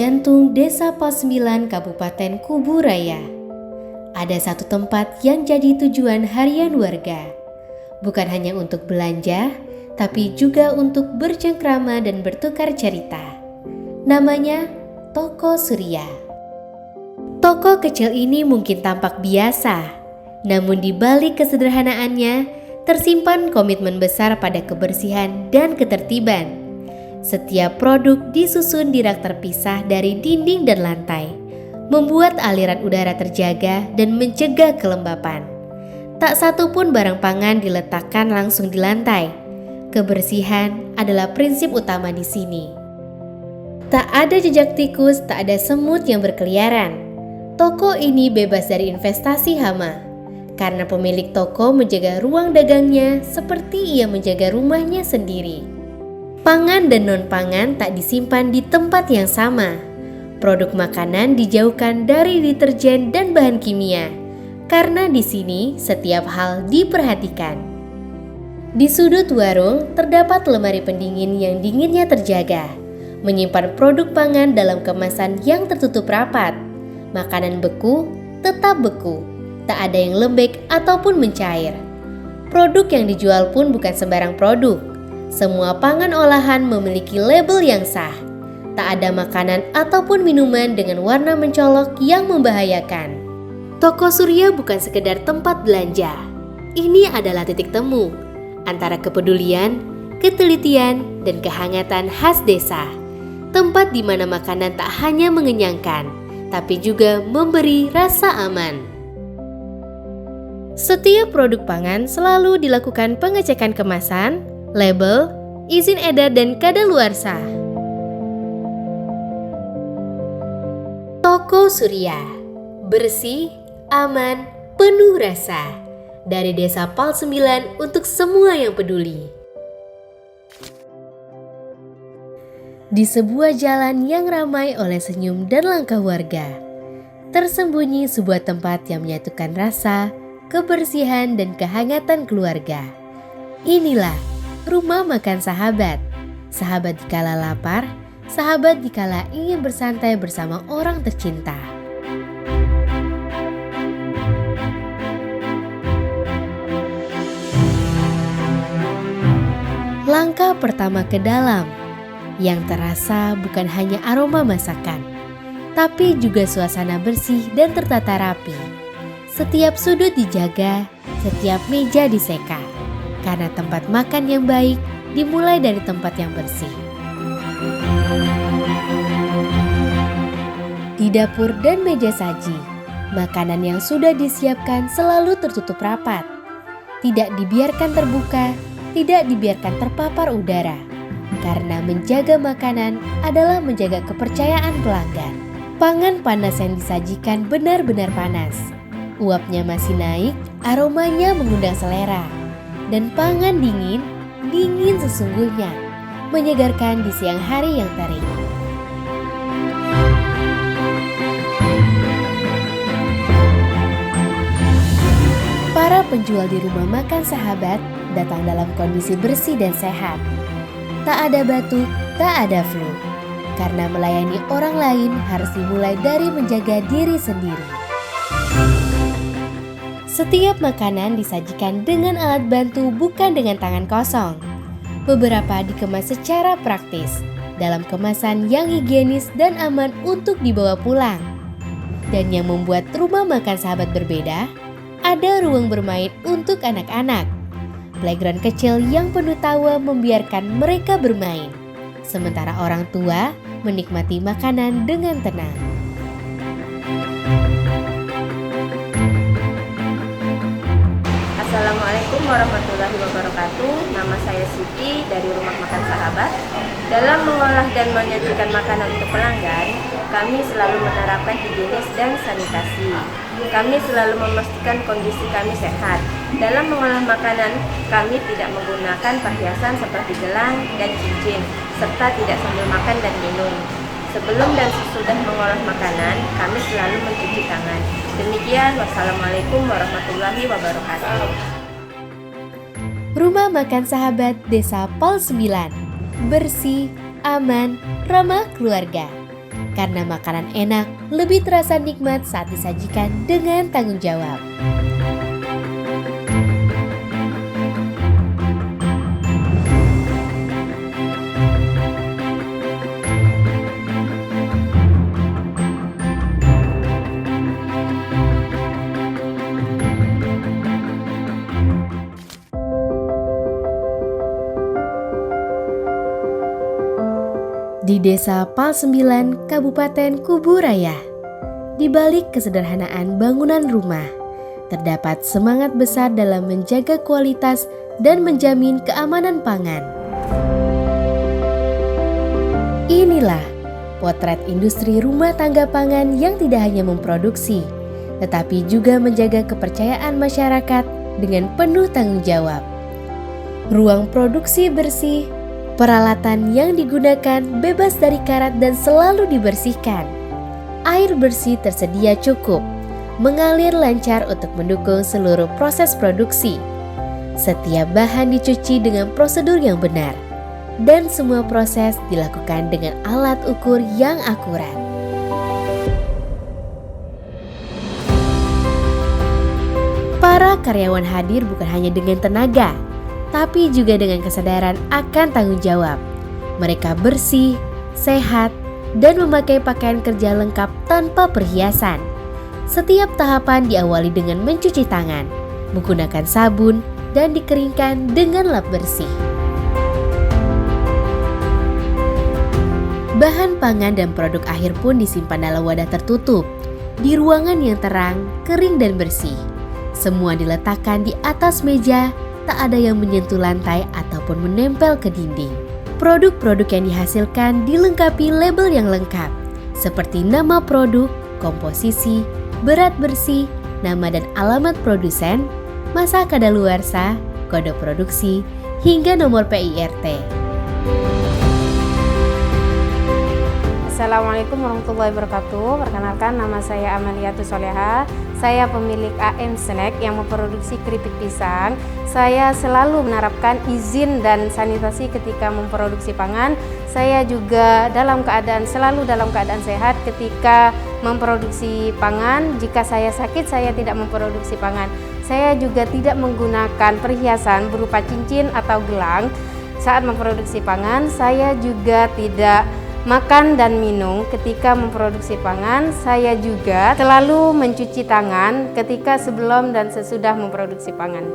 jantung Desa Pos 9 Kabupaten Kubu Raya, ada satu tempat yang jadi tujuan harian warga. Bukan hanya untuk belanja, tapi juga untuk bercengkrama dan bertukar cerita. Namanya Toko Surya. Toko kecil ini mungkin tampak biasa, namun di balik kesederhanaannya tersimpan komitmen besar pada kebersihan dan ketertiban. Setiap produk disusun di rak terpisah dari dinding dan lantai, membuat aliran udara terjaga dan mencegah kelembapan. Tak satu pun barang pangan diletakkan langsung di lantai. Kebersihan adalah prinsip utama di sini. Tak ada jejak tikus, tak ada semut yang berkeliaran. Toko ini bebas dari investasi hama, karena pemilik toko menjaga ruang dagangnya seperti ia menjaga rumahnya sendiri. Pangan dan non-pangan tak disimpan di tempat yang sama. Produk makanan dijauhkan dari deterjen dan bahan kimia, karena di sini setiap hal diperhatikan. Di sudut warung terdapat lemari pendingin yang dinginnya terjaga, menyimpan produk pangan dalam kemasan yang tertutup rapat. Makanan beku tetap beku, tak ada yang lembek ataupun mencair. Produk yang dijual pun bukan sembarang produk. Semua pangan olahan memiliki label yang sah. Tak ada makanan ataupun minuman dengan warna mencolok yang membahayakan. Toko Surya bukan sekedar tempat belanja. Ini adalah titik temu antara kepedulian, ketelitian, dan kehangatan khas desa. Tempat di mana makanan tak hanya mengenyangkan, tapi juga memberi rasa aman. Setiap produk pangan selalu dilakukan pengecekan kemasan, label, izin edar, dan kadaluarsa. Toko Surya, bersih, aman, penuh rasa. Dari Desa Pal 9 untuk semua yang peduli. Di sebuah jalan yang ramai oleh senyum dan langkah warga, tersembunyi sebuah tempat yang menyatukan rasa, kebersihan, dan kehangatan keluarga. Inilah Rumah Makan Sahabat. Sahabat dikala lapar, sahabat dikala ingin bersantai bersama orang tercinta. Langkah pertama ke dalam, yang terasa bukan hanya aroma masakan, tapi juga suasana bersih dan tertata rapi. Setiap sudut dijaga, setiap meja diseka, karena tempat makan yang baik dimulai dari tempat yang bersih. Di dapur dan meja saji, makanan yang sudah disiapkan selalu tertutup rapat. Tidak dibiarkan terbuka, tidak dibiarkan terpapar udara. Karena menjaga makanan adalah menjaga kepercayaan pelanggan. Pangan panas yang disajikan benar-benar panas. Uapnya masih naik, aromanya mengundang selera. Dan pangan dingin, dingin sesungguhnya, menyegarkan di siang hari yang terik. Para penjual di Rumah Makan Sahabat datang dalam kondisi bersih dan sehat. Tak ada batuk, tak ada flu. Karena melayani orang lain harus dimulai dari menjaga diri sendiri. Setiap makanan disajikan dengan alat bantu, bukan dengan tangan kosong. Beberapa dikemas secara praktis, dalam kemasan yang higienis dan aman untuk dibawa pulang. Dan yang membuat Rumah Makan Sahabat berbeda, ada ruang bermain untuk anak-anak. Playground kecil yang penuh tawa membiarkan mereka bermain, sementara orang tua menikmati makanan dengan tenang. Assalamualaikum warahmatullahi wabarakatuh. Nama saya Siti dari Rumah Makan Sahabat. Dalam mengolah dan menyajikan makanan untuk pelanggan, kami selalu menerapkan higienis dan sanitasi. Kami selalu memastikan kondisi kami sehat. Dalam mengolah makanan, kami tidak menggunakan perhiasan seperti gelang dan cincin, serta tidak sambil makan dan minum. Sebelum dan sesudah mengolah makanan, kami selalu mencuci tangan. Demikian, wassalamualaikum warahmatullahi wabarakatuh. Rumah Makan Sahabat Desa Pal 9, bersih, aman, ramah keluarga. Karena makanan enak lebih terasa nikmat saat disajikan dengan tanggung jawab. Di Desa Pal 9, Kabupaten Kuburaya, di balik kesederhanaan bangunan rumah, terdapat semangat besar dalam menjaga kualitas dan menjamin keamanan pangan. Inilah potret industri rumah tangga pangan yang tidak hanya memproduksi, tetapi juga menjaga kepercayaan masyarakat dengan penuh tanggung jawab. Ruang produksi bersih, peralatan yang digunakan bebas dari karat dan selalu dibersihkan. Air bersih tersedia cukup, mengalir lancar untuk mendukung seluruh proses produksi. Setiap bahan dicuci dengan prosedur yang benar, dan semua proses dilakukan dengan alat ukur yang akurat. Para karyawan hadir bukan hanya dengan tenaga, tapi juga dengan kesadaran akan tanggung jawab. Mereka bersih, sehat, dan memakai pakaian kerja lengkap tanpa perhiasan. Setiap tahapan diawali dengan mencuci tangan, menggunakan sabun, dan dikeringkan dengan lap bersih. Bahan pangan dan produk akhir pun disimpan dalam wadah tertutup, di ruangan yang terang, kering, dan bersih. Semua diletakkan di atas meja, tak ada yang menyentuh lantai ataupun menempel ke dinding. Produk-produk yang dihasilkan dilengkapi label yang lengkap, seperti nama produk, komposisi, berat bersih, nama dan alamat produsen, masa kadaluarsa, kode produksi, hingga nomor PIRT. Assalamualaikum warahmatullahi wabarakatuh. Perkenalkan, nama saya Amaliatus Soleha. Saya pemilik AM Snack yang memproduksi keripik pisang. Saya selalu menerapkan izin dan sanitasi ketika memproduksi pangan. Saya juga selalu dalam keadaan sehat ketika memproduksi pangan. Jika saya sakit, saya tidak memproduksi pangan. Saya juga tidak menggunakan perhiasan berupa cincin atau gelang saat memproduksi pangan. Saya juga tidak makan dan minum ketika memproduksi pangan. Saya juga selalu mencuci tangan ketika sebelum dan sesudah memproduksi pangan.